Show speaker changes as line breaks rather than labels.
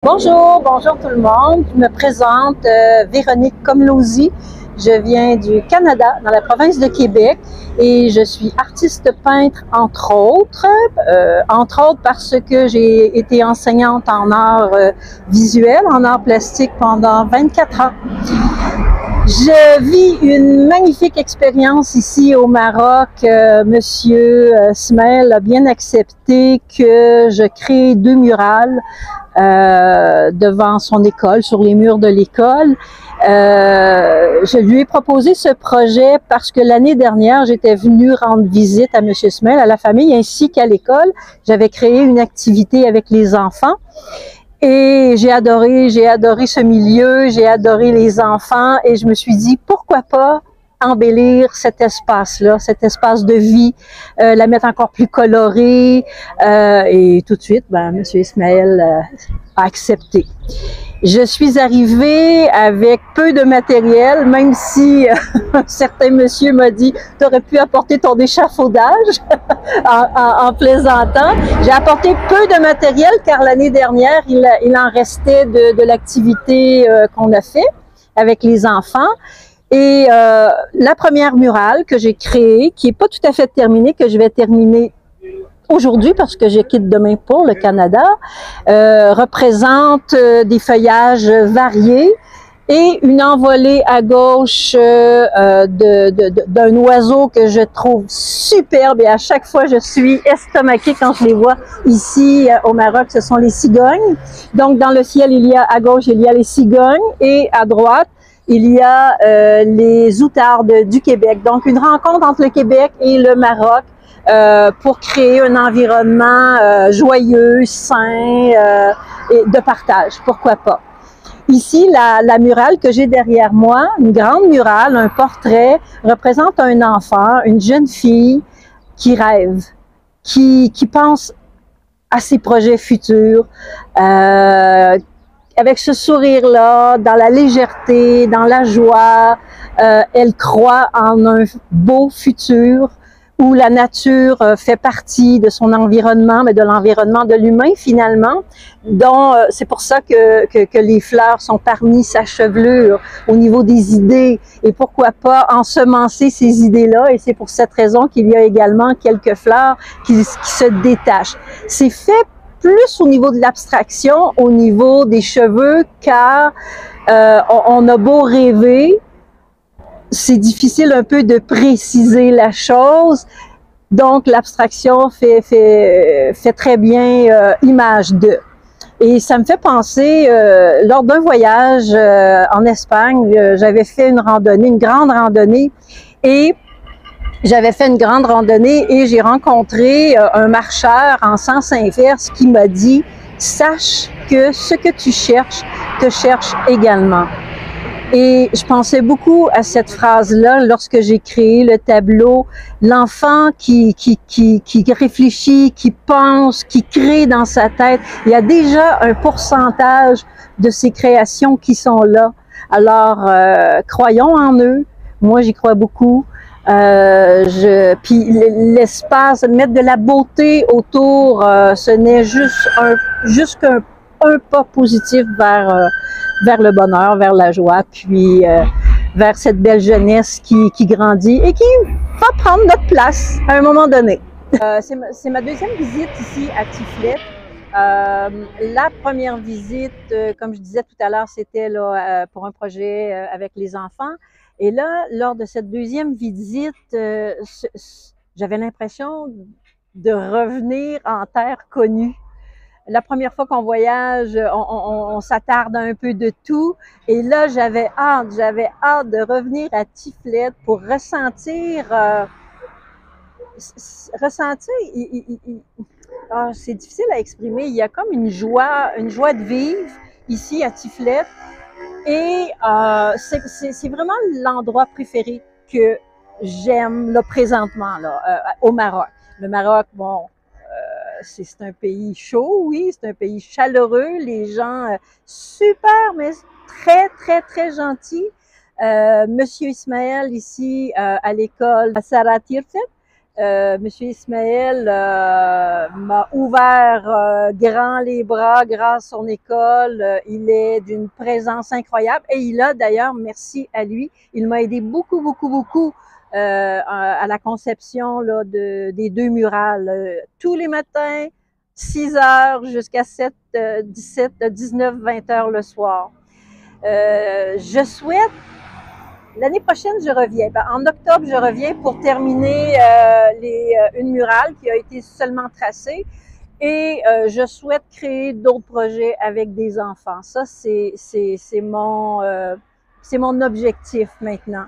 Bonjour, bonjour tout le monde. Je me présente Véronique Komlosy. Je viens du Canada, dans la province de Québec, et je suis artiste peintre entre autres parce que j'ai été enseignante en art visuel, en art plastique pendant 24 ans. Je vis une magnifique expérience ici au Maroc. Monsieur Ismaël a bien accepté que je crée 2 murales devant son école, sur les murs de l'école. Je lui ai proposé ce projet parce que l'année dernière, j'étais venue rendre visite à Monsieur Ismaël, à la famille, ainsi qu'à l'école. J'avais créé une activité avec les enfants. Et j'ai adoré ce milieu, j'ai adoré les enfants et je me suis dit, pourquoi pas embellir cet espace-là, cet espace de vie, la mettre encore plus colorée. Et tout de suite, M. Ismaël a accepté. Je suis arrivée avec peu de matériel, même si un certain monsieur m'a dit « tu aurais pu apporter ton échafaudage » en plaisantant. J'ai apporté peu de matériel car l'année dernière, il en restait de l'activité qu'on a fait avec les enfants. Et la première murale que j'ai créée, qui n'est pas tout à fait terminée, que je vais terminer aujourd'hui, parce que je quitte demain pour le Canada, représente des feuillages variés et une envolée à gauche d'un oiseau que je trouve superbe et à chaque fois je suis estomaquée quand je les vois ici au Maroc, ce sont les cigognes. Donc dans le ciel, à gauche, il y a les cigognes et à droite, il y a les outardes du Québec. Donc une rencontre entre le Québec et le Maroc. Pour créer un environnement joyeux, sain et de partage, pourquoi pas. Ici, la murale que j'ai derrière moi, une grande murale, un portrait, représente un enfant, une jeune fille qui rêve, qui pense à ses projets futurs, avec ce sourire-là, dans la légèreté, dans la joie. Elle croit en un beau futur, où la nature fait partie de son environnement, mais de l'environnement de l'humain finalement. Donc, c'est pour ça que les fleurs sont parmi sa chevelure au niveau des idées. Et pourquoi pas ensemencer ces idées-là? Et c'est pour cette raison qu'il y a également quelques fleurs qui se détachent. C'est fait plus au niveau de l'abstraction, au niveau des cheveux, car on a beau rêver, c'est difficile un peu de préciser la chose, donc l'abstraction fait très bien image de. Et ça me fait penser, lors d'un voyage en Espagne, j'avais fait une randonnée, une grande randonnée, et j'ai rencontré un marcheur en sens inverse qui m'a dit « Sache que ce que tu cherches, te cherche également ». Et je pensais beaucoup à cette phrase-là lorsque j'ai créé le tableau. L'enfant qui réfléchit, qui pense, qui crée dans sa tête, il y a déjà un pourcentage de ces créations qui sont là. Alors, croyons en eux. Moi, j'y crois beaucoup. Puis l'espace, mettre de la beauté autour, ce n'est juste qu'un pas positif vers le bonheur, vers la joie, puis vers cette belle jeunesse qui grandit et qui va prendre notre place à un moment donné. C'est ma deuxième visite ici à Tiflet. La première visite, comme je disais tout à l'heure, c'était pour un projet avec les enfants. Et là, lors de cette deuxième visite, j'avais l'impression de revenir en terre connue. La première fois qu'on voyage, on s'attarde un peu de tout. Et là, j'avais hâte de revenir à Tiflet pour ressentir, c'est difficile à exprimer. Il y a comme une joie de vivre ici à Tiflet. Et c'est vraiment l'endroit préféré que j'aime là, présentement là, au Maroc. Le Maroc, bon, c'est un pays chaud, oui, c'est un pays chaleureux, les gens super, mais très, très, très gentils. Monsieur Ismaël, ici à l'école à Sara Tirfet, Monsieur Ismaël m'a ouvert grand les bras grâce à son école. Il est d'une présence incroyable et il a d'ailleurs, merci à lui, il m'a aidé beaucoup, beaucoup, beaucoup à la conception là, des deux murales. Tous les matins, 6 heures jusqu'à 7, 17, 19, 20 heures le soir. Je souhaite l'année prochaine, je reviens. En octobre, je reviens pour terminer une murale qui a été seulement tracée. Et je souhaite créer d'autres projets avec des enfants. Ça, c'est mon objectif maintenant.